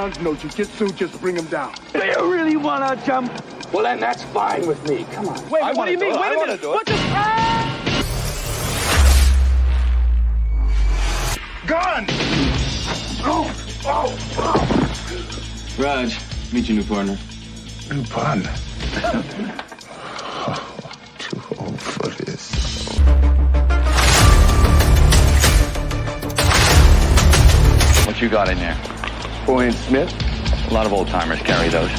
guns, no jujitsu, just bring them down. Do you really want to jump? Well, then that's fine with me. Come on. Wait, what do you mean? Wait a minute. What the... Gun! Raj, meet your new partner. New partner? Too old for this. What you got in there? Boy and Smith? A lot of old timers carry those.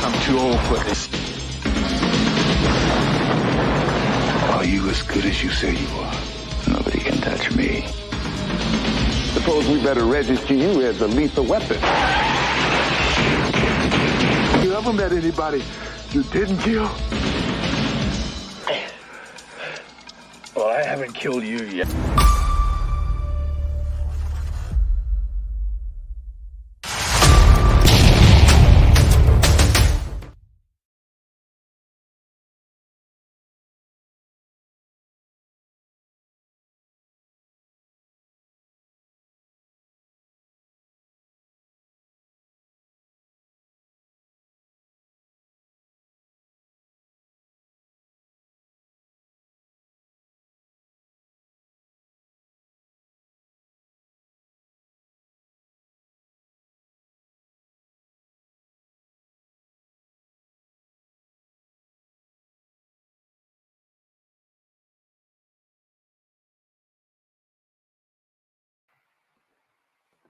I'm too old for this. Are you as good as you say you are? Nobody can touch me. Suppose we better register you as a lethal weapon. You ever met anybody you didn't kill? Well, I haven't killed you yet.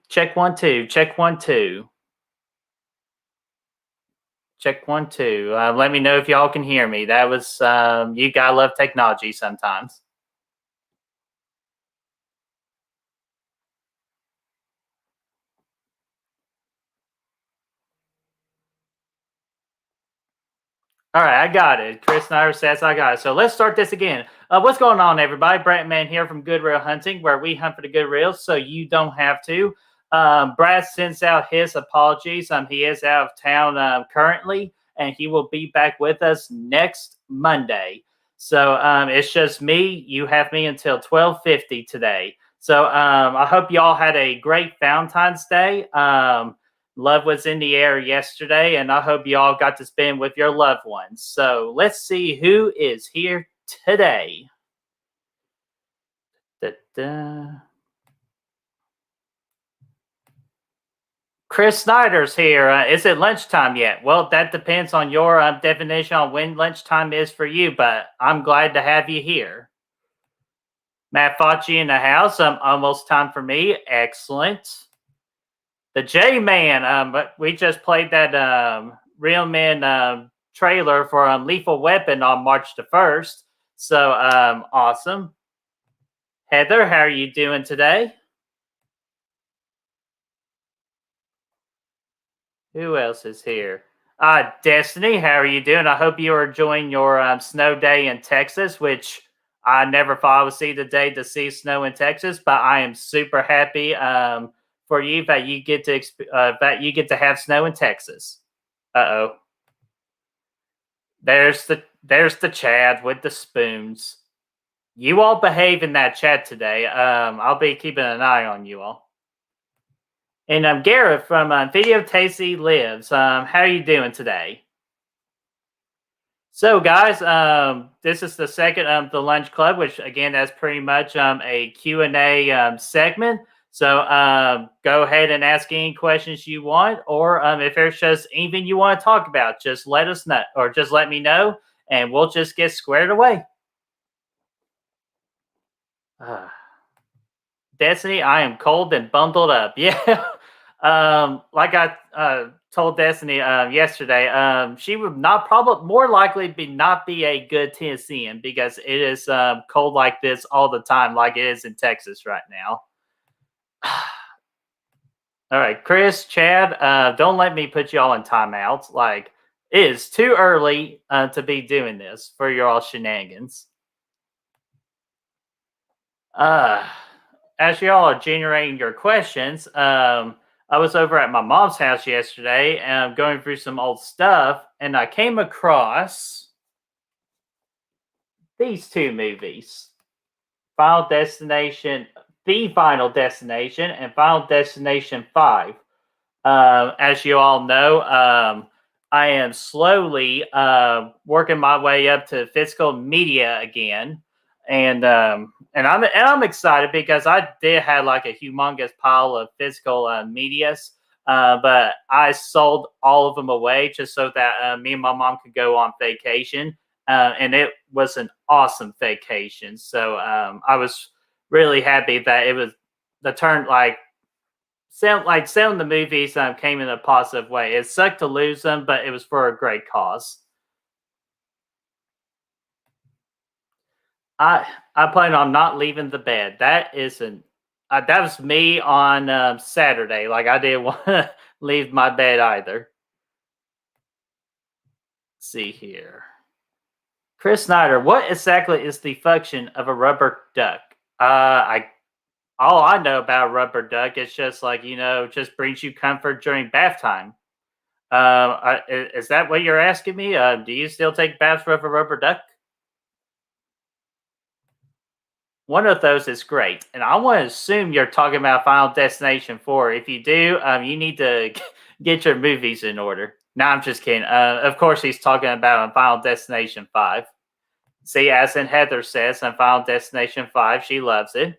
Check 1 2. Check 1 2. Check 1 2. Let me know if y'all can hear me. That was you gotta love technology sometimes. All right, I got it. Chris Snyder says I got it. So let's start this again. What's going on, everybody? Brett Man here from Good Reel Hunting, where we hunt for the good reels so you don't have to. Brad sends out his apologies. He is out of town currently, and he will be back with us next Monday. So it's just me. You have me until 12:50 today. So I hope y'all had a great Valentine's Day. Love was in the air yesterday, and I hope y'all got to spend with your loved ones. So let's see who is here today. Chris Snyder's here. Is it lunchtime yet? Well, that depends on your definition on when lunchtime is for you, but I'm glad to have you here. Matt Fauci in the house. Almost time for me. Excellent. The J-Man. But we just played that Real Men trailer for Lethal Weapon on March the 1st. So awesome. Heather, how are you doing today? Who else is here? Destiny, how are you doing? I hope you are enjoying your snow day in Texas, which I never thought I would see the day to see snow in Texas, but I am super happy for you that you get to have snow in Texas. Uh-oh. There's the Chad with the spoons. You all behave in that chat today. I'll be keeping an eye on you all. And Garrett from Video Tasty Lives. How are you doing today? So, guys, this is the second of the Lunch Club, which, again, that's pretty much a Q&A segment. So go ahead and ask any questions you want, or if there's just anything you want to talk about, just let us know, or just let me know, and we'll just get squared away. Destiny, I am cold and bundled up. Yeah. Like I told Destiny yesterday, she would more likely not be a good Tennessean because it is cold like this all the time, like it is in Texas right now. All right, Chris, Chad, don't let me put y'all in timeouts. Like, it is too early to be doing this for your all shenanigans. As y'all are generating your questions, I was over at my mom's house yesterday and going through some old stuff, and I came across these two movies. Final Destination The Final Destination and Final Destination 5. As you all know, I am slowly working my way up to physical media again, and I'm excited because I did have like a humongous pile of physical medias, but I sold all of them away just so that me and my mom could go on vacation, and it was an awesome vacation. So I was really happy that it was the turn selling the movies came in a positive way. It sucked to lose them, but it was for a great cause. I plan on not leaving the bed. That was me on Saturday. Like I didn't want to leave my bed either. Let's see here, Chris Snyder. What exactly is the function of a rubber duck? I All I know about rubber duck is just like just brings you comfort during bath time. Is that what you're asking me? Do you still take baths with a rubber duck? One of those is great, and I want to assume you're talking about Final Destination 4. If you do, you need to get your movies in order. No, I'm just kidding. Of course, he's talking about Final Destination 5. See, as in Heather says, on Final Destination 5, she loves it.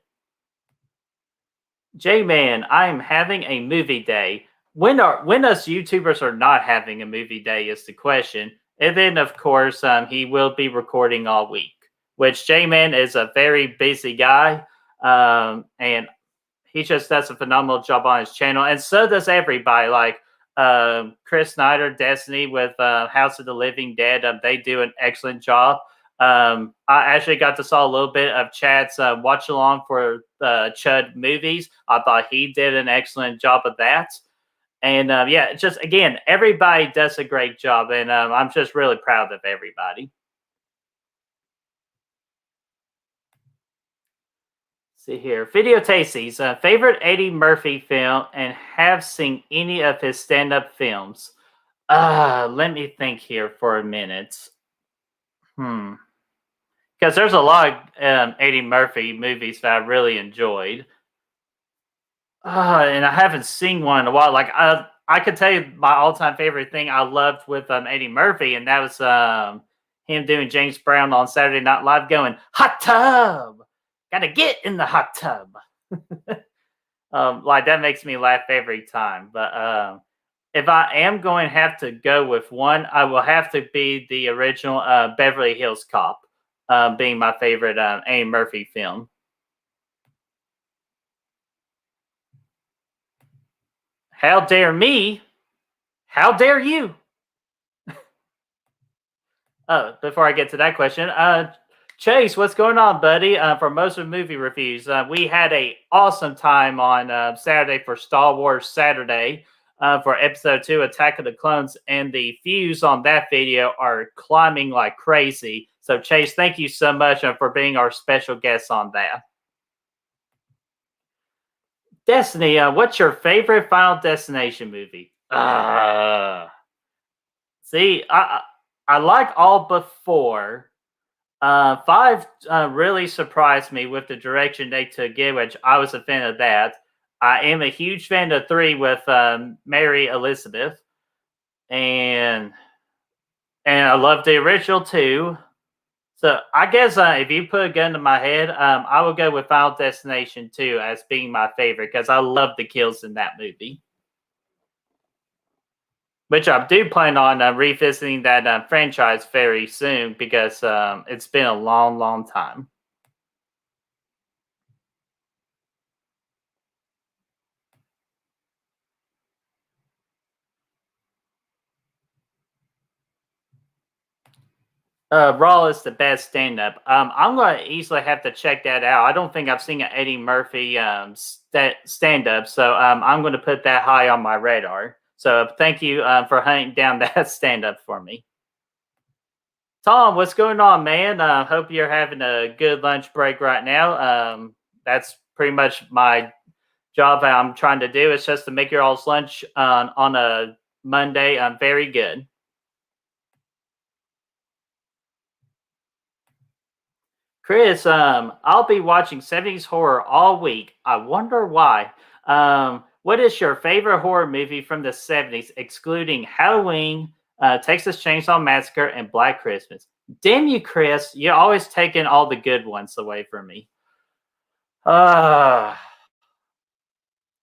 J-Man, I'm having a movie day. When us YouTubers are not having a movie day is the question. And then, of course, he will be recording all week, which J-Man is a very busy guy, and he just does a phenomenal job on his channel, and so does everybody. Like Chris Snyder, Destiny with House of the Living Dead, they do an excellent job. I actually got to saw a little bit of Chad's watch along for Chud movies. I thought he did an excellent job of that. And yeah, just again, everybody does a great job, and I'm just really proud of everybody. See here, Video Tasties, favorite Eddie Murphy film, and have seen any of his stand-up films. Let me think here for a minute. Because there's a lot of Eddie Murphy movies that I really enjoyed. And I haven't seen one in a while. Like I could tell you my all-time favorite thing I loved with Eddie Murphy, and that was him doing James Brown on Saturday Night Live, going hot tub. Gotta get in the hot tub. Like that makes me laugh every time. But if I am going to have to go with one, I will have to be the original Beverly Hills Cop, being my favorite Eddie Murphy film. How dare me? How dare you? Before I get to that question, Chase, what's going on, buddy? For most of the movie reviews, we had a awesome time on Saturday for Star Wars Saturday for Episode 2, Attack of the Clones, and the views on that video are climbing like crazy. So, Chase, thank you so much for being our special guest on that. Destiny, what's your favorite Final Destination movie? See, I like all but 4. 5 really surprised me with the direction they took it, which I was a fan of that. I am a huge fan of 3 with Mary Elizabeth, and I love the original 2. So I guess if you put a gun to my head, I will go with Final Destination 2 as being my favorite because I love the kills in that movie. Which I do plan on revisiting that franchise very soon because it's been a long, long time. Raw is the best stand-up. I'm going to easily have to check that out. I don't think I've seen an Eddie Murphy stand-up, so I'm going to put that high on my radar. So thank you for hunting down that stand-up for me. Tom, what's going on, man? Hope you're having a good lunch break right now. That's pretty much my job that I'm trying to do. It's just to make your all's lunch on a Monday very good. Chris, I'll be watching 70s horror all week. I wonder why. What is your favorite horror movie from the 70s, excluding Halloween, Texas Chainsaw Massacre, and Black Christmas? Damn you, Chris. You're always taking all the good ones away from me. Okay,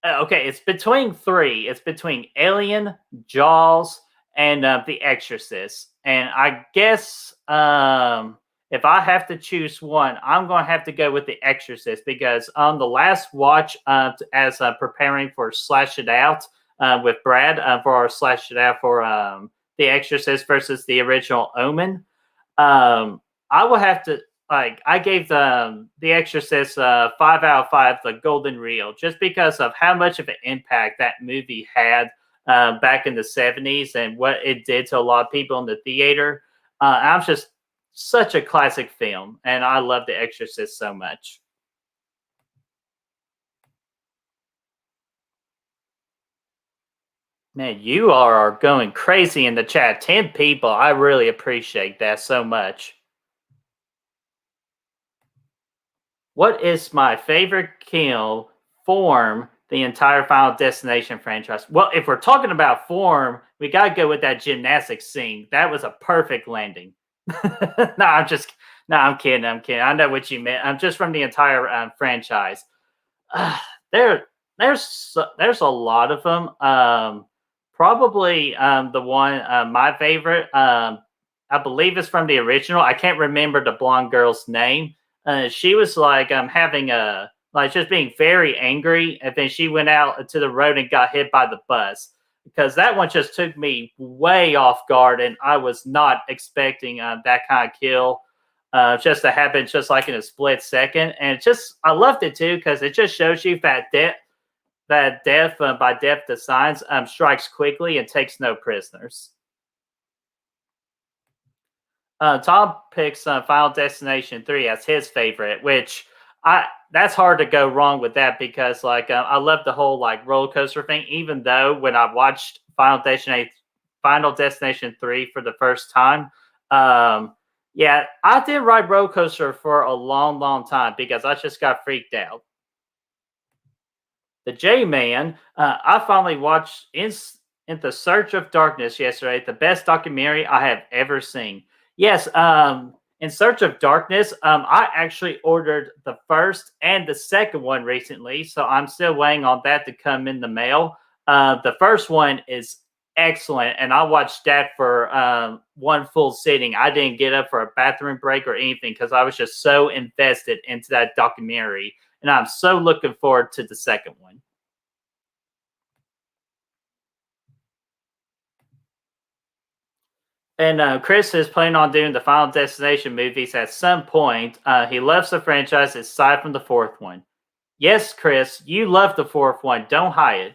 it's between three. It's between Alien, Jaws, and The Exorcist. And I guess if I have to choose one, I'm going to have to go with The Exorcist because on the last watch, as preparing for Slash It Out with Brad for our Slash It Out for The Exorcist versus the original Omen, I will have to. I gave the Exorcist 5 out of 5 the golden reel just because of how much of an impact that movie had back in the 70s and what it did to a lot of people in the theater. I'm just such a classic film, and I love The Exorcist so much. Man, you are going crazy in the chat. 10 people. I really appreciate that so much. What is my favorite kill form the entire Final Destination franchise? Well, if we're talking about form, we got to go with that gymnastics scene. That was a perfect landing. I'm kidding. I know what you meant. I'm just from the entire franchise. There's a lot of them. Probably the one, my favorite, I believe is from the original. I can't remember the blonde girl's name. She was having just being very angry, and then she went out to the road and got hit by the bus because that one just took me way off guard, and I was not expecting that kind of kill just to happen just like in a split second. And I loved it too because it just shows you that death by death to signs strikes quickly and takes no prisoners. Tom picks Final Destination 3 as his favorite, which that's hard to go wrong with that because I love the whole roller coaster thing. Even though when I watched Final Destination 3 for the first time, yeah, I did ride roller coaster for a long, long time because I just got freaked out. The J-Man, I finally watched In the Search of Darkness yesterday, the best documentary I have ever seen. Yes, In Search of Darkness, I actually ordered the first and the second one recently, so I'm still waiting on that to come in the mail. The first one is excellent, and I watched that for one full sitting. I didn't get up for a bathroom break or anything because I was just so invested into that documentary, and I'm so looking forward to the second one. And Chris is planning on doing the Final Destination movies at some point. He loves the franchise aside from the fourth one. Yes, Chris, you love the fourth one. Don't hide it.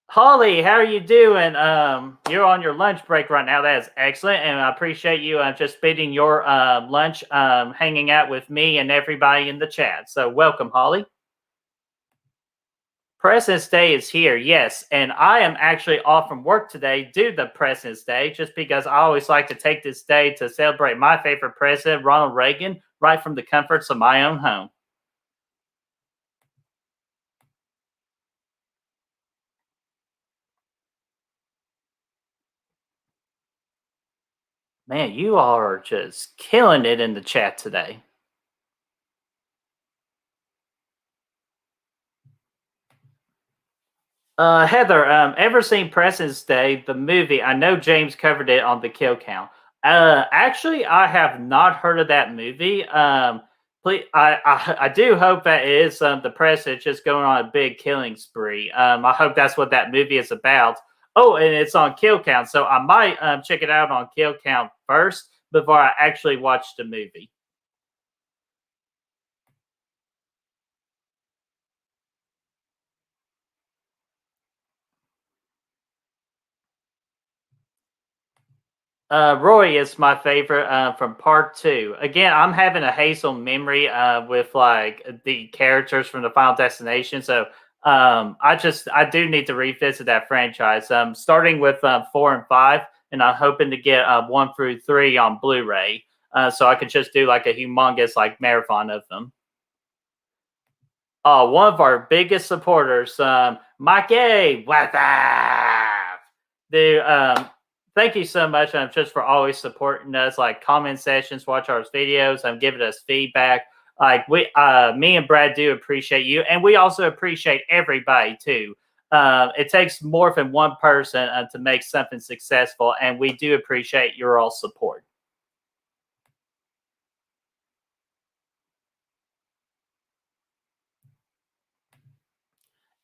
Holly, how are you doing? You're on your lunch break right now. That is excellent, and I appreciate you just spending your lunch hanging out with me and everybody in the chat. So welcome, Holly. President's Day is here, yes, and I am actually off from work today due to President's Day, just because I always like to take this day to celebrate my favorite president, Ronald Reagan, right from the comforts of my own home. Man, you all are just killing it in the chat today. Heather, ever seen President's Day, the movie? I know James covered it on the kill count. Actually, I have not heard of that movie. Please, I do hope that it is the president just going on a big killing spree. I hope that's what that movie is about. Oh, and it's on kill count, so I might check it out on kill count first before I actually watch the movie. Roy is my favorite from part 2. Again, I'm having a hazel memory with the characters from the Final Destination. So I do need to revisit that franchise. Starting with 4 and 5, and I'm hoping to get 1 through 3 on Blu-ray. so I could just do like a humongous like marathon of them. One of our biggest supporters, Mikey, what's up? Dude, thank you so much just for always supporting us, like comment sessions, watch our videos, giving us feedback. Like me and Brad do appreciate you, and we also appreciate everybody too. It takes more than one person to make something successful, and we do appreciate your all support.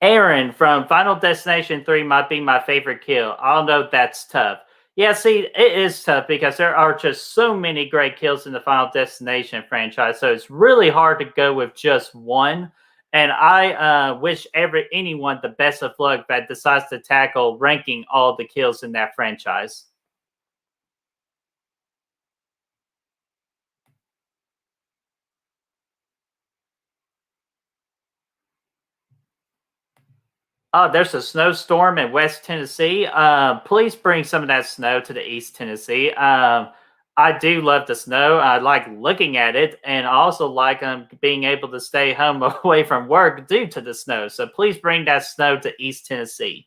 Aaron from Final Destination 3 might be my favorite kill. I'll know that's tough. Yeah, see, it is tough because there are just so many great kills in the Final Destination franchise. So it's really hard to go with just one. And I wish anyone the best of luck that decides to tackle ranking all the kills in that franchise. Oh, there's a snowstorm in West Tennessee. Please bring some of that snow to the East Tennessee. I do love the snow. I like looking at it, and I also like being able to stay home away from work due to the snow. So please bring that snow to East Tennessee.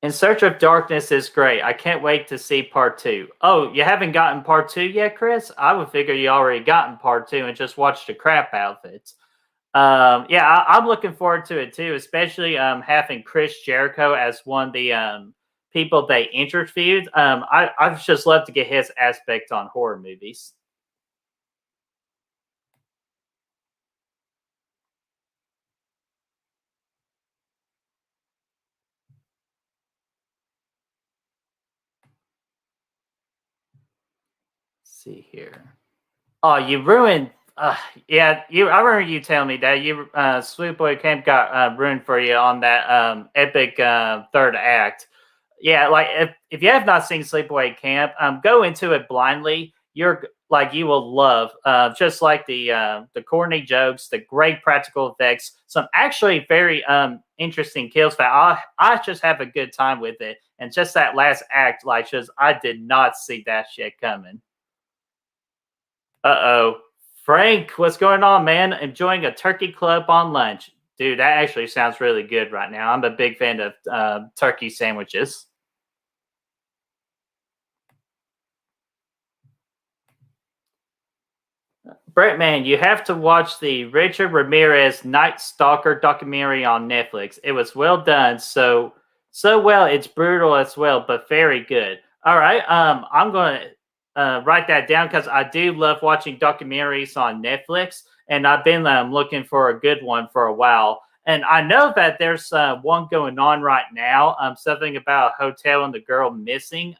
In Search of Darkness is great. I can't wait to see part 2. Oh, you haven't gotten part 2 yet, Chris? I would figure you already gotten part 2 and just watched the crap out of it. Yeah, I'm looking forward to it too, especially having Chris Jericho as one of the people they interviewed. I'd just love to get his aspect on horror movies. Let's see here. Oh, you ruined. Yeah, I remember you telling me that Sleepaway Camp got ruined for you on that epic third act. Yeah, like if you have not seen Sleepaway Camp, go into it blindly. You will love just like the corny jokes, the great practical effects, some actually very interesting kills that I just have a good time with it, and just that last act, like just I did not see that shit coming. Uh-oh. Frank, what's going on, man? Enjoying a turkey club on lunch. Dude, that actually sounds really good right now. I'm a big fan of turkey sandwiches. Brett, man, you have to watch the Richard Ramirez Night Stalker documentary on Netflix. It was well done, so well. It's brutal as well, but very good. All right, I'm going to write that down because I do love watching documentaries on Netflix, and I've been looking for a good one for a while. And I know that there's one going on right now, something about a hotel and the girl missing.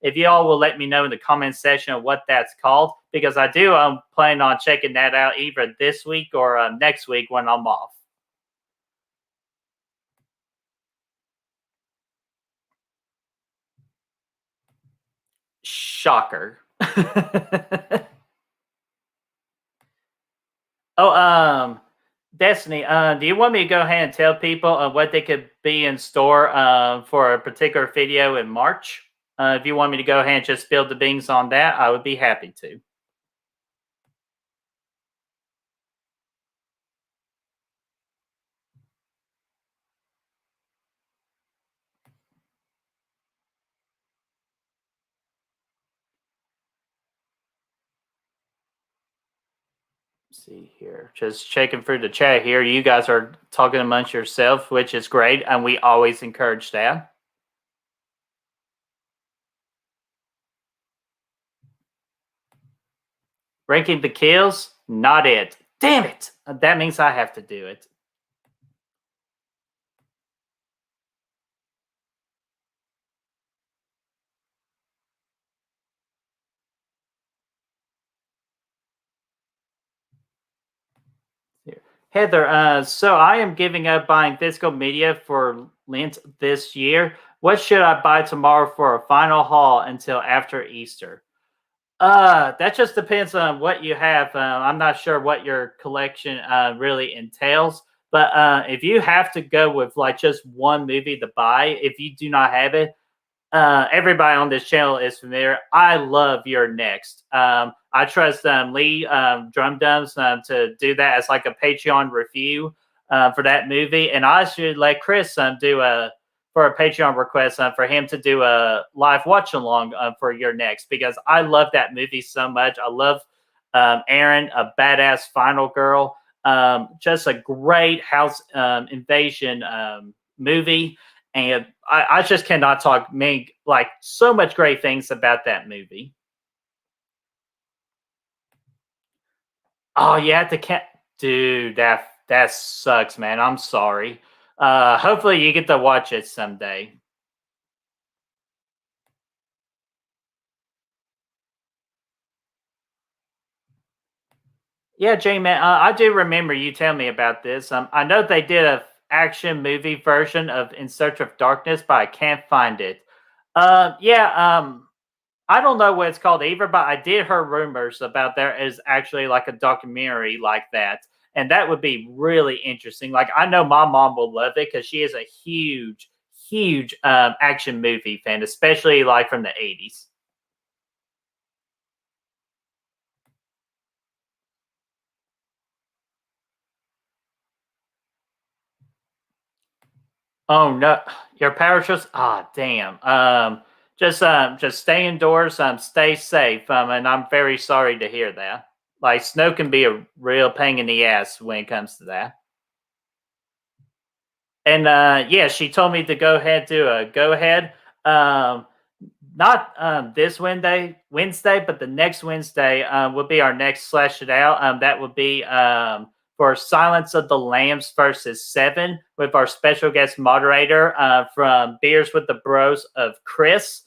If you all will let me know in the comment section of what that's called, because I do plan on checking that out either this week or next week when I'm off. Shocker. Oh, Destiny, do you want me to go ahead and tell people what they could be in store for a particular video in March? If you want me to go ahead and just spill the beans on that, I would be happy to. See here, just checking through the chat here. You guys are talking amongst yourself, which is great, and we always encourage that. Ranking the kills, not it. Damn it! That means I have to do it. Heather, so I am giving up buying physical media for Lent this year. What should I buy tomorrow for a final haul until after Easter? That just depends on what you have. I'm not sure what your collection really entails. But if you have to go with like just one movie to buy, if you do not have it, everybody on this channel is familiar. I love Your Next. I trust Lee Drum Dums to do that as like a Patreon review for that movie, and I should let Chris do a for a Patreon request for him to do a live watch along for Your Next, because I love that movie so much. I love Erin, a badass final girl. Just a great house invasion movie. And I just cannot talk like so much great things about that movie. Oh, you have to dude, that sucks, man. I'm sorry. Hopefully you get to watch it someday. Yeah, Jay, man, I do remember you telling me about this. I know they did a action movie version of In Search of Darkness, but I can't find it. Yeah, I don't know what it's called either, but I did hear rumors about there is actually like a documentary like that, and that would be really interesting. Like I know my mom will love it because she is a huge action movie fan, especially like from the 80s. Oh no, your parachutes. Ah, damn. Just stay indoors. Stay safe. And I'm very sorry to hear that. Like snow can be a real pain in the ass when it comes to that. And yeah, she told me to go ahead to go ahead. Um, not this Wednesday, but the next Wednesday will be our next Slash It Out. That would be for Silence of the Lambs versus Seven with our special guest moderator from Beers with the Bros of Chris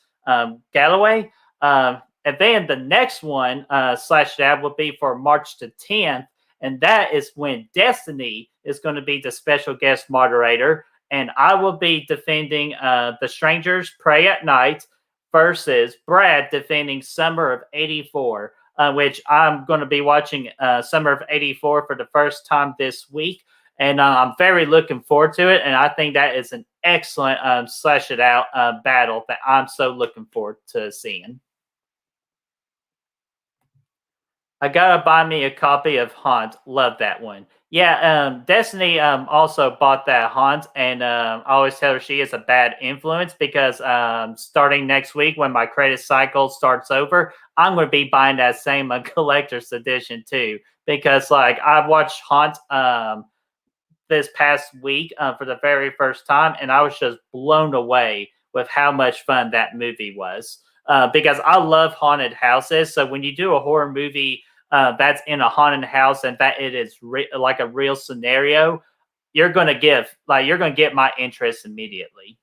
Galloway. And then the next one, Slash It Out, will be for March the 10th. And that is when Destiny is going to be the special guest moderator. And I will be defending The Strangers Pray at Night versus Brad defending Summer of '84, which I'm going to be watching Summer of '84 for the first time this week. And I'm very looking forward to it. And I think that is an excellent Slash It Out battle that I'm so looking forward to seeing. I gotta buy me a copy of Haunt. Love that one. Yeah, Destiny also bought that Haunt, and I always tell her she is a bad influence because starting next week when my credit cycle starts over, I'm going to be buying that same collector's edition too. Because like I've watched Haunt this past week for the very first time, and I was just blown away with how much fun that movie was. Because I love haunted houses, so when you do a horror movie that's in a haunted house and that it is like a real scenario, you're gonna get my interest immediately.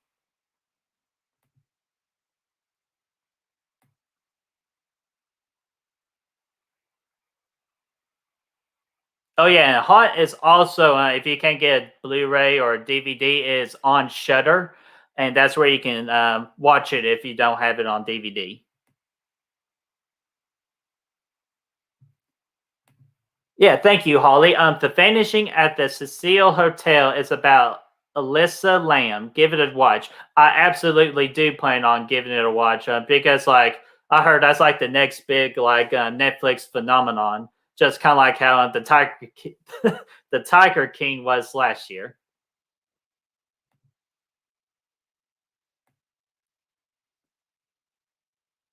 Oh yeah, and Haunt is also if you can't get Blu-ray or DVD, is on Shutter, and that's where you can watch it if you don't have it on DVD. Yeah, thank you, Holly. The Vanishing at the Cecile Hotel is about Alyssa Lamb. Give it a watch. I absolutely do plan on giving it a watch because, like, I heard that's like the next big like Netflix phenomenon. Just kind of like how the Tiger King was last year.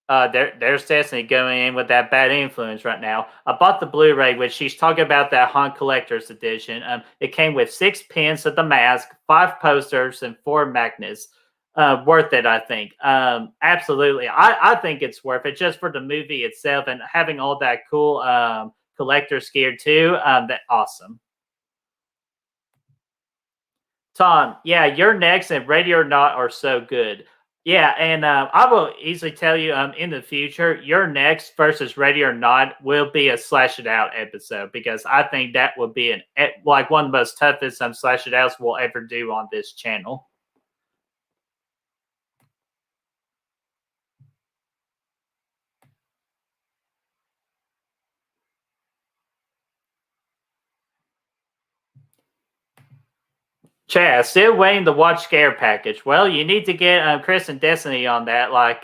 There's Destiny going in with that bad influence right now. I bought the Blu-ray, which she's talking about that Haunt Collector's Edition. It came with 6 pins of the mask, 5 posters, and 4 magnets. Worth it, I think. Absolutely, I think it's worth it just for the movie itself and having all that cool collector's gear too. That awesome. Tom, yeah, You're Next and Ready or Not are so good. Yeah, and I will easily tell you in the future, You're Next versus Ready or Not will be a Slash It Out episode because I think that would be like one of the most toughest Slash It Outs we'll ever do on this channel. Chad, still waiting to watch Scare Package. Well, you need to get Chris and Destiny on that. Like,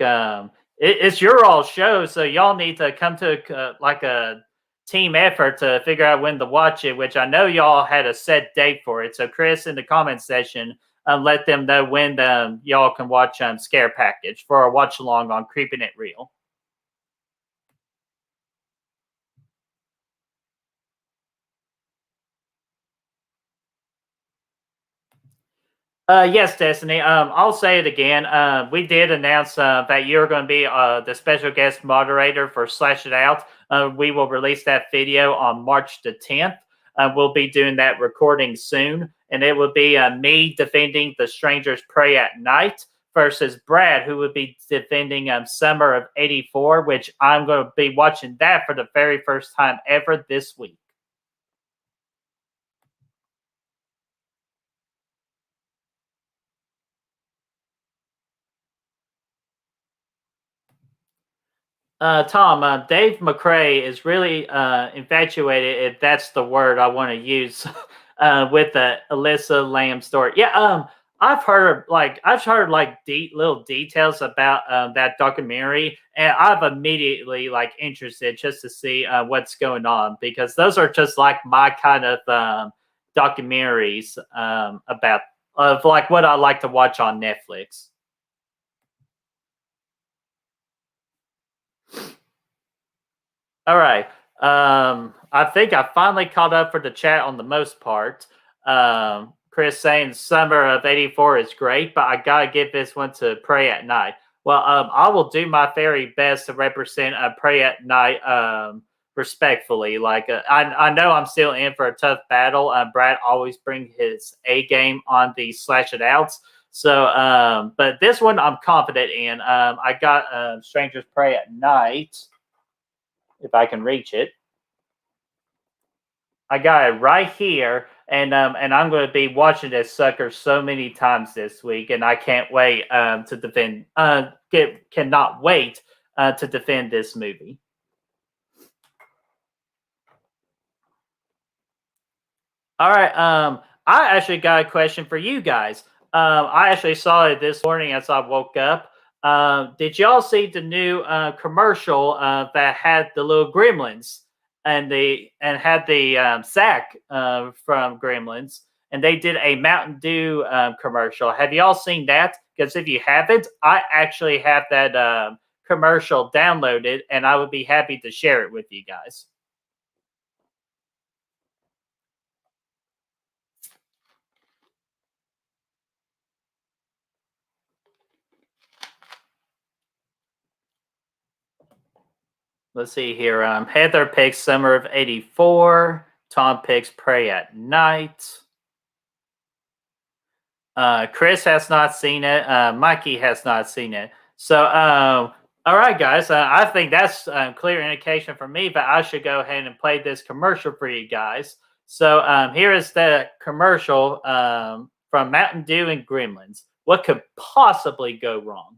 it's your all show, so y'all need to come to like a team effort to figure out when to watch it. Which I know y'all had a set date for it. So, Chris, in the comment section, let them know when y'all can watch Scare Package for a watch along on Creeping It Real. Yes, Destiny. I'll say it again. We did announce that you're going to be the special guest moderator for Slash It Out. We will release that video on March the 10th. We'll be doing that recording soon. And it will be me defending The Strangers Pray at Night versus Brad, who would be defending Summer of '84, which I'm going to be watching that for the very first time ever this week. Tom, Dave McCrae is really infatuated, if that's the word I want to use, with the Alyssa Lamb story. Yeah, I've heard little details about that documentary, and I've immediately interested just to see what's going on, because those are just like my kind of documentaries about what I like to watch on Netflix. All right. I think I finally caught up for the chat on the most part. Chris saying Summer of '84 is great, but I gotta give this one to Pray at Night. Well, I will do my very best to represent Pray at Night respectfully. I know I'm still in for a tough battle. Brad always brings his A game on the Slash It Outs. So, but this one I'm confident in. I got Strangers Pray at Night. If I can reach it. I got it right here, and I'm going to be watching this sucker so many times this week, and I can't wait to defend. Cannot wait to defend this movie. All right. I actually got a question for you guys. I actually saw it this morning as I woke up. Did y'all see the new commercial that had the little gremlins and had the sack from Gremlins, and they did a Mountain Dew commercial? Have y'all seen that? Because if you haven't, I actually have that commercial downloaded, and I would be happy to share it with you guys. Let's see here. Heather picks Summer of '84. Tom picks Pray at Night. Chris has not seen it. Mikey has not seen it. So, all right, guys. I think that's a clear indication for me that I should go ahead and play this commercial for you guys. So, here is the commercial from Mountain Dew and Gremlins. What could possibly go wrong?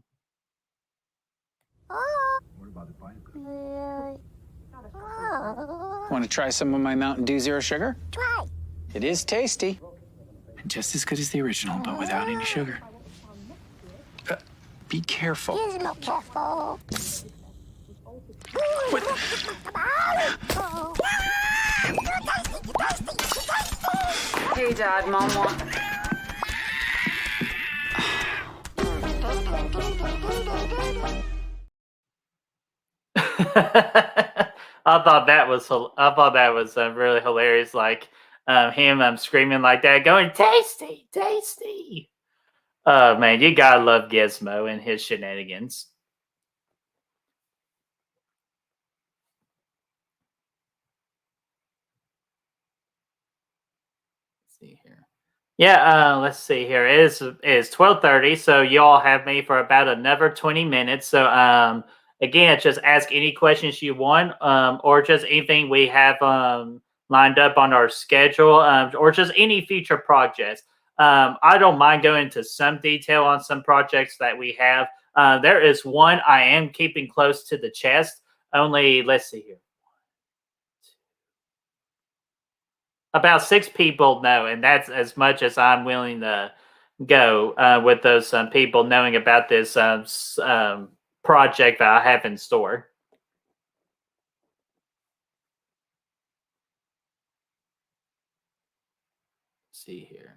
Want to try some of my Mountain Dew Zero Sugar? Try. It is tasty. And just as good as the original, but without any sugar. Be careful. He's not careful. What? Hey, Dad, Mom wants... I thought that was really hilarious. Like him screaming like that, going tasty, tasty. Oh man, you gotta love Gizmo and his shenanigans. Let's see here. Yeah, let's see here. It is 12:30, so y'all have me for about another 20 minutes. So again, just ask any questions you want, or just anything we have lined up on our schedule, or just any future projects. I don't mind going into some detail on some projects that we have. There is one I am keeping close to the chest. Only, let's see here. About 6 people know, and that's as much as I'm willing to go with those people knowing about this project that I have in store. Let's see here.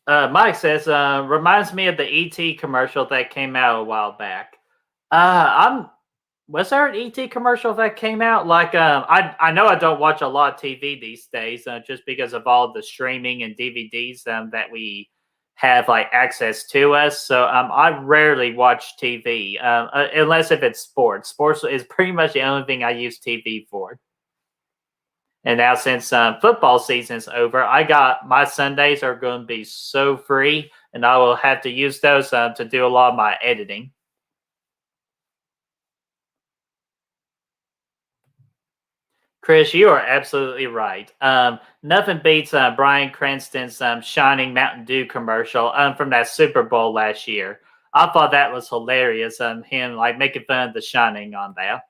Mike says, reminds me of the ET commercial that came out a while back. Was there an ET commercial that came out? Like, I know I don't watch a lot of TV these days, just because of all the streaming and DVDs that we have like access to us. So I rarely watch TV, unless if it's sports. Sports is pretty much the only thing I use TV for. And now since football season's over, my Sundays are going to be so free, and I will have to use those to do a lot of my editing. Chris, you are absolutely right. Nothing beats Bryan Cranston's Shining Mountain Dew commercial from that Super Bowl last year. I thought that was hilarious. Him like making fun of The Shining on that.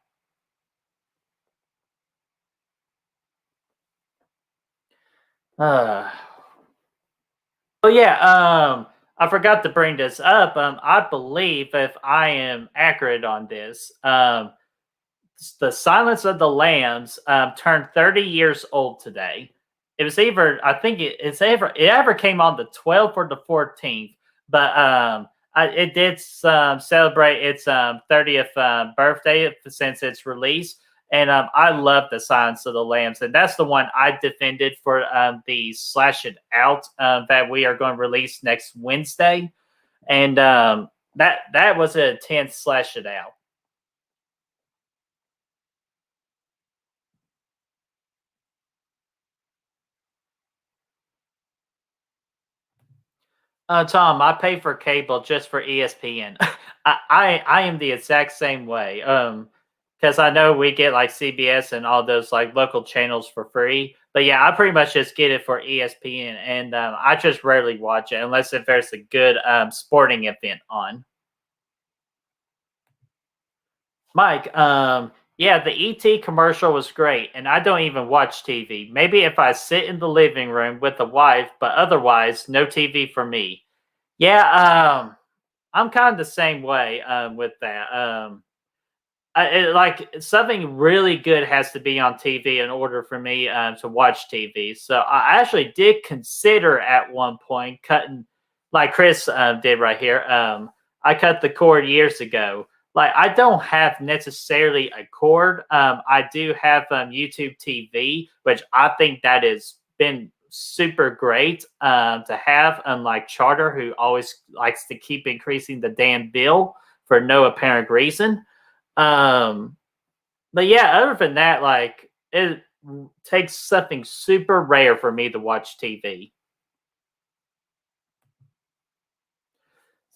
Oh yeah. I forgot to bring this up. I believe, if I am accurate on this, the Silence of the Lambs turned 30 years old today. It was either, I think it ever came on the 12th or the 14th, but it did celebrate its 30th birthday since its release. And I love the Silence of the Lambs, and that's the one I defended for the Slash It Out that we are going to release next Wednesday, and that was a 10th Slash It Out. Tom, I pay for cable just for ESPN. I am the exact same way. Because I know we get like CBS and all those like local channels for free. But yeah, I pretty much just get it for ESPN, and I just rarely watch it unless if there's a good sporting event on. Mike, yeah, the ET commercial was great, and I don't even watch TV. Maybe if I sit in the living room with the wife, but otherwise, no TV for me. Yeah, I'm kind of the same way with that. Like something really good has to be on TV in order for me to watch TV. So I actually did consider at one point cutting, like Chris did right here. I cut the cord years ago. Like I don't have necessarily a cord. I do have YouTube TV, which I think that has been super great to have. Unlike Charter, who always likes to keep increasing the damn bill for no apparent reason. But yeah, other than that, like it takes something super rare for me to watch TV.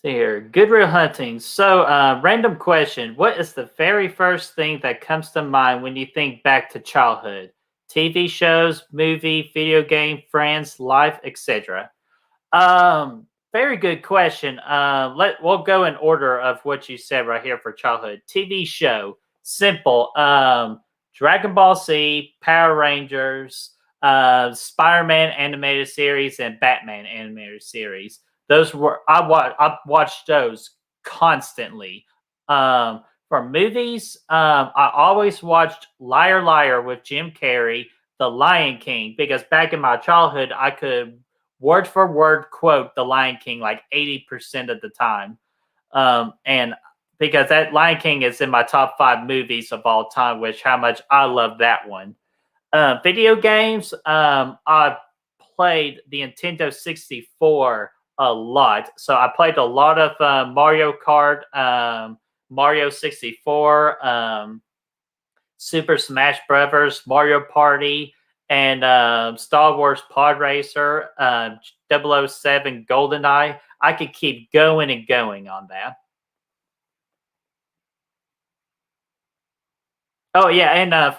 See here, Good Real Hunting. So, random question: what is the very first thing that comes to mind when you think back to childhood? TV shows, movie, video game, friends, life, etc. Very good question. We'll go in order of what you said right here for childhood. TV show, simple. Dragon Ball Z, Power Rangers, Spider-Man animated series, and Batman animated series. Those were I watched those constantly. For movies, I always watched Liar Liar with Jim Carrey, The Lion King, because back in my childhood, I could word for word quote The Lion King like 80% of the time. And because that Lion King is in my top 5 movies of all time, which how much I love that one. Video games, I played the Nintendo 64 a lot. So I played a lot of Mario Kart, Mario 64, Super Smash Brothers, Mario Party, and Star Wars Pod Racer, 007 GoldenEye. I could keep going and going on that. Oh yeah, and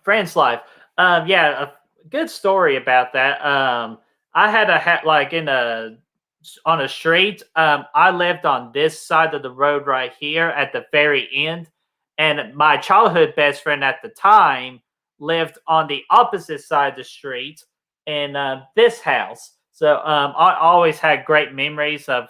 Friend's Life. Yeah, a good story about that. I had like on a street. I lived on this side of the road right here at the very end, And my childhood best friend at the time lived on the opposite side of the street in this house. So I always had great memories of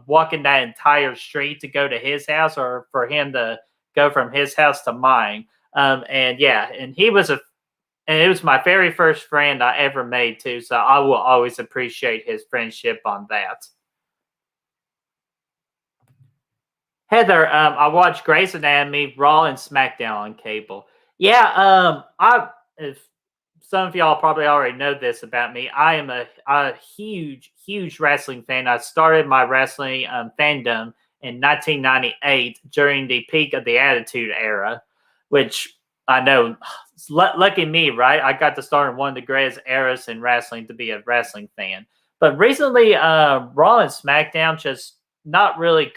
walking that entire street to go to his house, or for him to go from his house to mine. And yeah, and it was my very first friend I ever made too. So I will always appreciate his friendship on that. Heather, I watched Grey's Anatomy, Raw, and SmackDown on cable. Yeah, if some of y'all probably already know this about me, I am a huge wrestling fan. I started my wrestling fandom in 1998 during the peak of the Attitude Era, which I know, lucky me, right? I got to start in one of the greatest eras in wrestling to be a wrestling fan. But recently, Raw and SmackDown just not really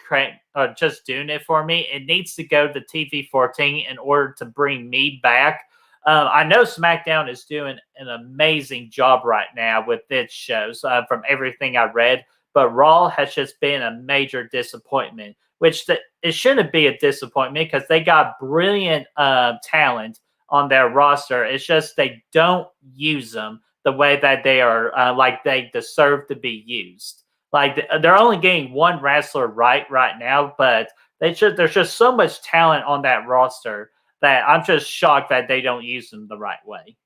just doing it for me. It needs to go to TV 14 in order to bring me back. I know SmackDown is doing an amazing job right now with its shows from everything I read, but Raw has just been a major disappointment, which it shouldn't be a disappointment because they got brilliant talent on their roster. It's just they don't use them the way that they are like they deserve to be used. Like they're only getting one wrestler right now, but there's just so much talent on that roster that I'm just shocked that they don't use them the right way.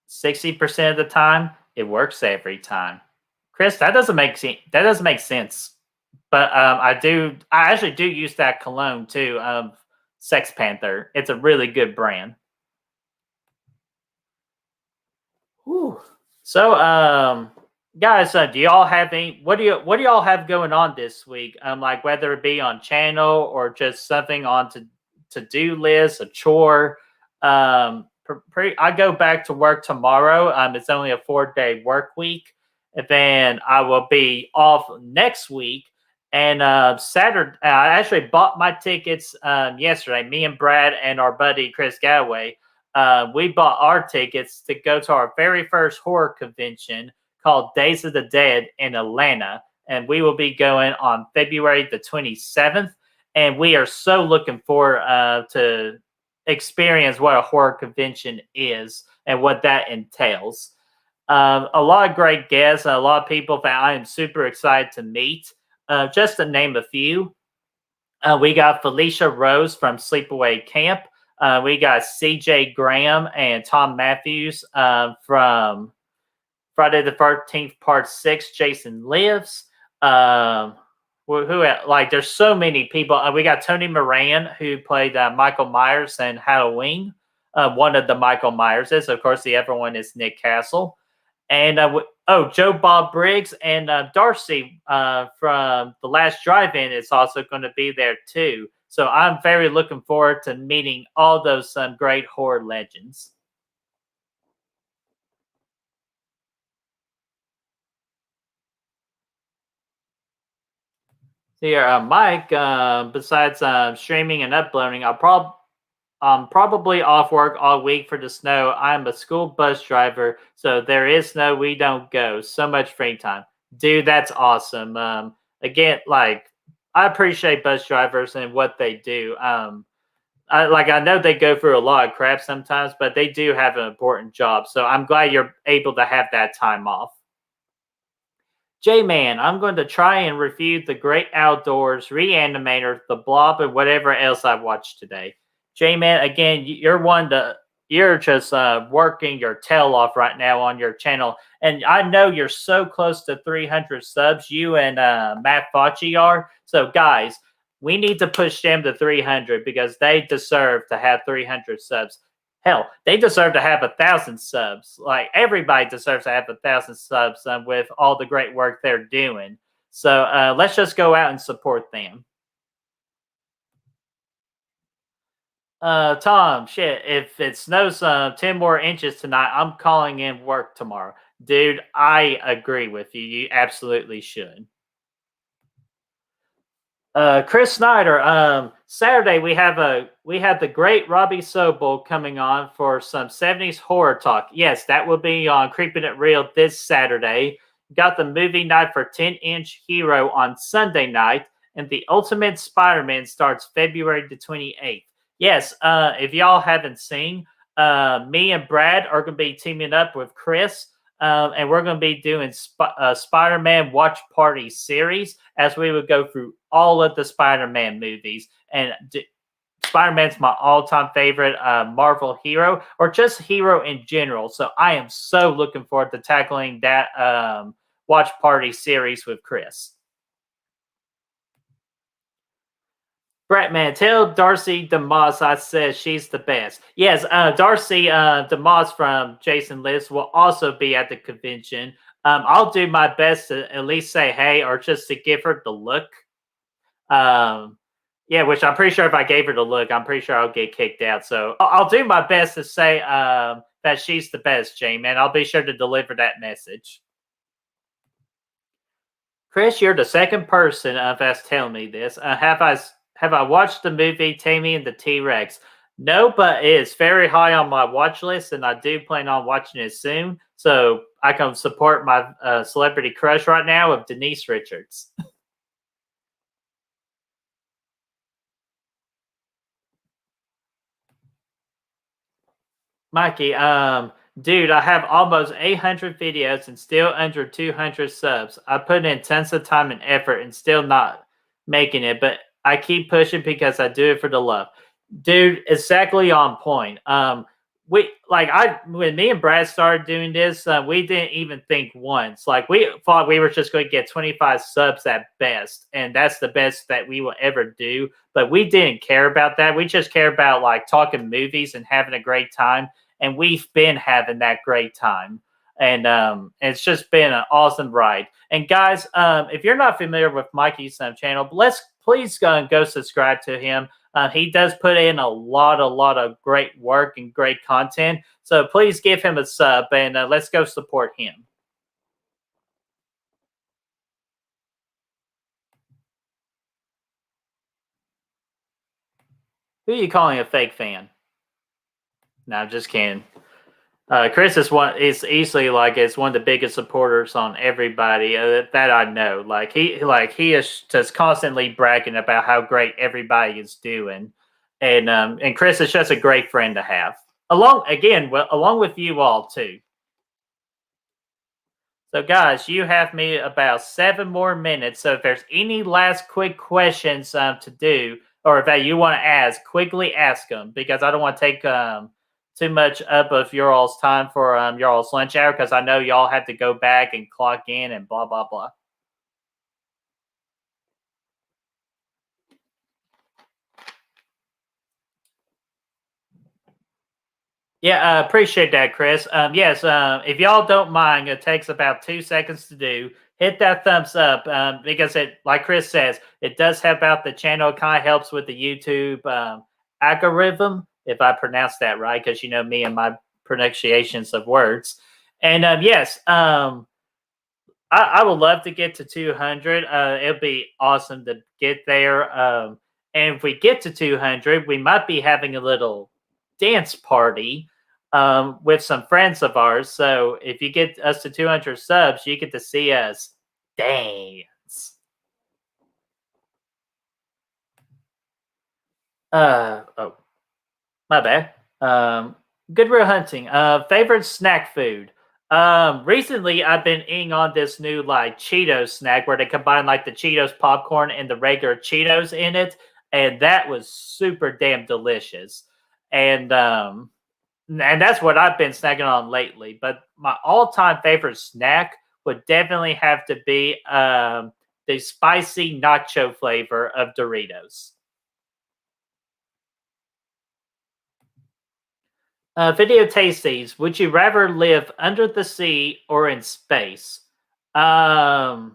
60% of the time, it works every time. Chris, that doesn't make sense. But I actually do use that cologne too, Sex Panther. It's a really good brand. Whew. So, guys, do y'all have what do y'all have going on this week? Like whether it be on channel or just something on to-do list, a chore. I go back to work tomorrow. It's only a 4-day work week, and then I will be off next week. And Saturday, I actually bought my tickets yesterday. Me and Brad and our buddy Chris Galloway. We bought our tickets to go to our very first horror convention called Days of the Dead in Atlanta. And we will be going on February the 27th. And we are so looking forward to experience what a horror convention is and what that entails. A lot of great guests, a lot of people that I am super excited to meet. Just to name a few, we got Felicia Rose from Sleepaway Camp. We got CJ Graham and Tom Matthews from Friday the 13th, Part 6, Jason Lives. There's so many people. We got Tony Moran, who played Michael Myers in Halloween. One of the Michael Myerses. Of course, the other one is Nick Castle. And Joe Bob Briggs and Darcy from The Last Drive-In is also going to be there too. So I'm very looking forward to meeting all those great horror legends. Here, Mike, besides streaming and uploading, I'm probably off work all week for the snow. I'm a school bus driver, so there is snow, we don't go. So much free time. Dude, that's awesome. Again, I appreciate bus drivers and what they do. I know they go through a lot of crap sometimes, but they do have an important job. So I'm glad you're able to have that time off. J-Man, I'm going to try and review The Great Outdoors, Reanimator, The Blob, and whatever else I watched today. J-Man, again, you're just working your tail off right now on your channel. And I know you're so close to 300 subs, you and Matt Fauci are. So, guys, we need to push them to 300 because they deserve to have 300 subs. Hell, they deserve to have 1,000 subs. Like, everybody deserves to have 1,000 subs with all the great work they're doing. So, let's just go out and support them. Tom, shit, if it snows 10 more inches tonight, I'm calling in work tomorrow. Dude, I agree with you. You absolutely should. Chris Snyder, Saturday we have the great Robbie Sobel coming on for some 70s horror talk. Yes, that will be on Creeping It Real this Saturday. Got the movie night for 10-inch Hero on Sunday night. and The Ultimate Spider-Man starts February the 28th. Yes, if y'all haven't seen, me and Brad are going to be teaming up with Chris, and we're going to be doing Spider-Man Watch Party series as we would go through all of the Spider-Man movies. And Spider-Man's my all-time favorite Marvel hero, or just hero in general. So I am so looking forward to tackling that Watch Party series with Chris. Bratman, tell Darcy DeMoss I said she's the best. Yes, Darcy DeMoss from Jason Lives will also be at the convention. I'll do my best to at least say hey, or just to give her the look. Yeah, which I'm pretty sure if I gave her the look, I'm pretty sure I'll get kicked out. So I'll do my best to say that she's the best, J-Man. I'll be sure to deliver that message. Chris, you're the second person that's telling me this. Have I watched the movie Tammy and the T-Rex? No, but it is very high on my watch list, and I do plan on watching it soon. So I can support my celebrity crush right now of Denise Richards. Mikey, dude, I have almost 800 videos and still under 200 subs. I put in tons of time and effort and still not making it, but I keep pushing because I do it for the love. Dude, exactly on point. When me and Brad started doing this, we didn't even think once. Like, we thought we were just going to get 25 subs at best, and that's the best that we will ever do. But we didn't care about that. We just care about like talking movies and having a great time, and we've been having that great time. And it's just been an awesome ride. And guys, if you're not familiar with Mikey's channel, please go subscribe to him. He does put in a lot of great work and great content. So please give him a sub, and let's go support him. Who are you calling a fake fan? No, I'm just kidding. Chris is easily is one of the biggest supporters on everybody that I know. He is just constantly bragging about how great everybody is doing, and Chris is just a great friend to have. Along with you all too. So guys, you have me about 7 more minutes. So if there's any last quick questions to do, or that you want to ask, quickly ask them, because I don't want to take too much up of your all's time for your all's lunch hour, because I know y'all have to go back and clock in and blah blah blah. Yeah, appreciate that, Chris. Yes, if y'all don't mind, it takes about 2 seconds to do. Hit that thumbs up because it, like Chris says, it does help out the channel. It kind of helps with the YouTube algorithm, if I pronounced that right, because you know me and my pronunciations of words. And yes, I would love to get to 200. It'll be awesome to get there. And if we get to 200, we might be having a little dance party with some friends of ours. So if you get us to 200 subs, you get to see us dance. Oh, my bad. Good Real Hunting. Favorite snack food. Recently I've been eating on this new Cheetos snack where they combine the Cheetos popcorn and the regular Cheetos in it, and that was super damn delicious. And that's what I've been snacking on lately. But my all-time favorite snack would definitely have to be the spicy nacho flavor of Doritos. Video tasties. Would you rather live under the sea or in space? I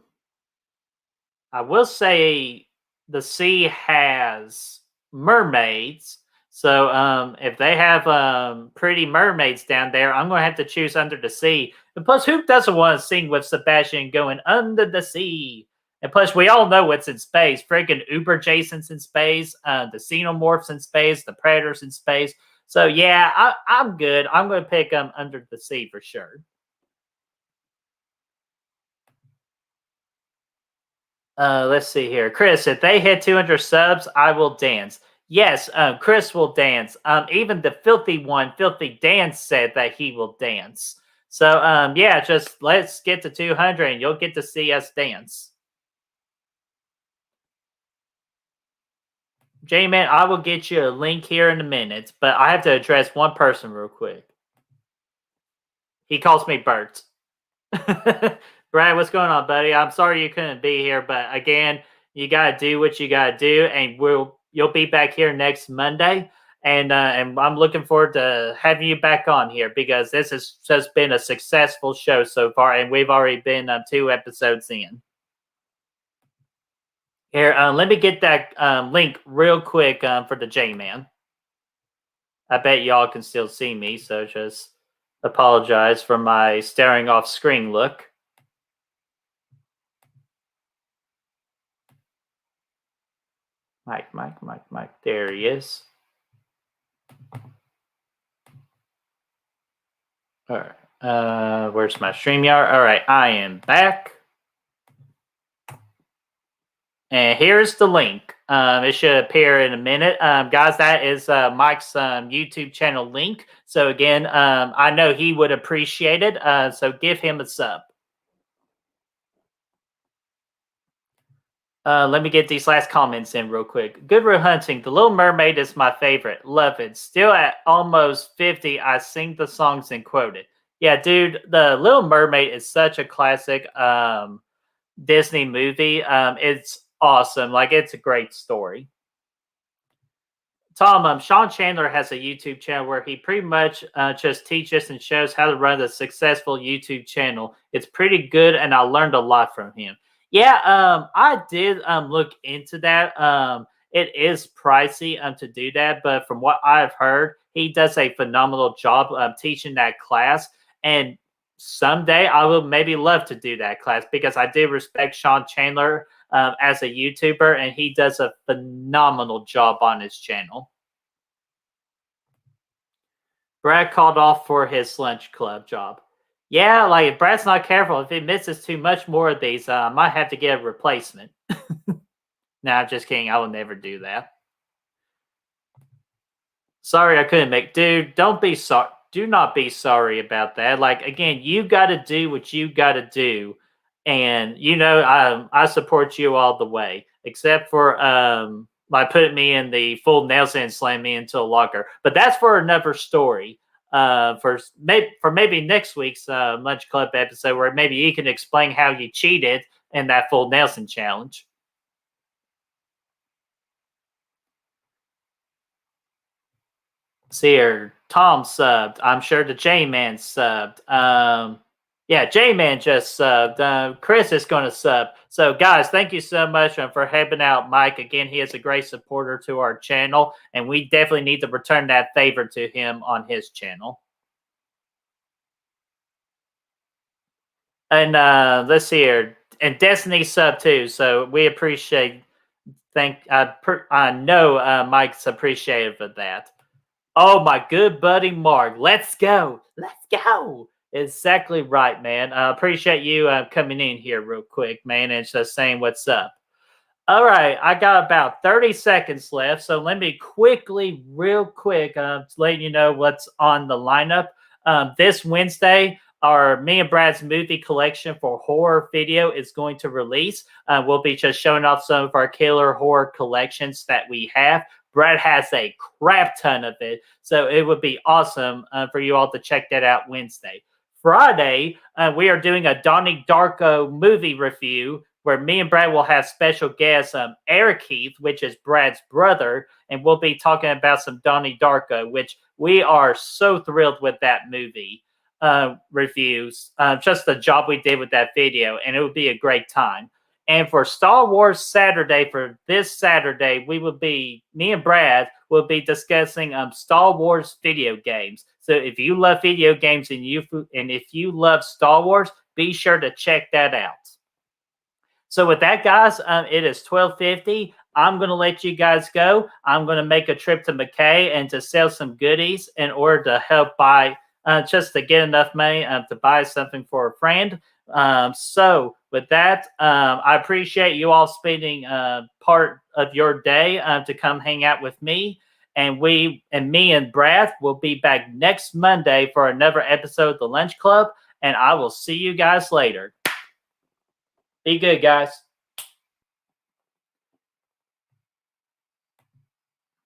will say the sea has mermaids. So if they have pretty mermaids down there, I'm going to have to choose under the sea. And plus, who doesn't want to sing with Sebastian going under the sea? And plus, we all know what's in space. Friggin' Uber Jason's in space. The Xenomorphs in space. The Predators in space. So yeah, I'm good. I'm going to pick under the sea for sure. Let's see here. Chris, if they hit 200 subs, I will dance. Yes, Chris will dance. Even the filthy one, Filthy Dance, said that he will dance. So, yeah, just let's get to 200 and you'll get to see us dance. J-Man, I will get you a link here in a minute, but I have to address one person real quick. He calls me Bert. Brad, what's going on, buddy? I'm sorry you couldn't be here, but again, you gotta do what you gotta do, and you'll be back here next Monday. And I'm looking forward to having you back on here because this has just been a successful show so far, and we've already been 2 episodes in. Here, let me get that link real quick for the J-Man. I bet y'all can still see me, so just apologize for my staring off screen look. Mike. There he is. All right. Where's my StreamYard? All right, I am back. And here's the link. It should appear in a minute. Guys, that is Mike's YouTube channel link. So again, I know he would appreciate it. So give him a sub. Let me get these last comments in real quick. Good Real Hunting. The Little Mermaid is my favorite. Love it. Still at almost 50, I sing the songs and quote it. Yeah, dude, The Little Mermaid is such a classic Disney movie. It's awesome. Like, it's a great story. Tom, Sean Chandler has a YouTube channel where he pretty much just teaches and shows how to run a successful YouTube channel. It's pretty good, and I learned a lot from him. Yeah, I did look into that. It is pricey to do that, but from what I've heard, he does a phenomenal job teaching that class. And someday I will maybe love to do that class because I do respect Sean Chandler as a YouTuber, and he does a phenomenal job on his channel. Brad called off for his lunch club job. Yeah, like if Brad's not careful, if he misses too much more of these, I might have to get a replacement. No, I'm just kidding. I will never do that. Sorry I couldn't make... Dude, don't be sorry. Do not be sorry about that. Like, again, you got to do what you got to do. And, you know, I support you all the way. Except for by putting me in the full Nelson and slamming me into a locker. But that's for another story. For maybe next week's Lunch Club episode, where maybe you can explain how you cheated in that full Nelson challenge. See here, Tom subbed. I'm sure the J-Man subbed. Yeah, J-Man just subbed. Chris is going to sub. So, guys, thank you so much for helping out Mike. Again, he is a great supporter to our channel, and we definitely need to return that favor to him on his channel. And let's see here. And Destiny sub too. So we appreciate. I know Mike's appreciative of that. Oh, my good buddy Mark. Let's go. Let's go. Exactly right, man. I appreciate you coming in here real quick, man, and just saying what's up. All right, I got about 30 seconds left, so let me quickly, real quick, let you know what's on the lineup. This Wednesday, me and Brad's movie collection for horror video is going to release. We'll be just showing off some of our killer horror collections that we have. Brad has a crap ton of it, so it would be awesome for you all to check that out Wednesday. Friday, we are doing a Donnie Darko movie review where me and Brad will have special guest Eric Heath, which is Brad's brother, and we'll be talking about some Donnie Darko, which we are so thrilled with that movie reviews. Just the job we did with that video, and it would be a great time. And for Star Wars Saturday, for this Saturday, me and Brad will be discussing Star Wars video games. So if you love video games and if you love Star Wars, be sure to check that out. So with that, guys, it is 12:50. I'm going to let you guys go. I'm going to make a trip to McKay and to sell some goodies in order to help buy, just to get enough money to buy something for a friend. So with that, I appreciate you all spending part of your day to come hang out with me. And me and Brad will be back next Monday for another episode of The Lunch Club. And I will see you guys later. Be good, guys.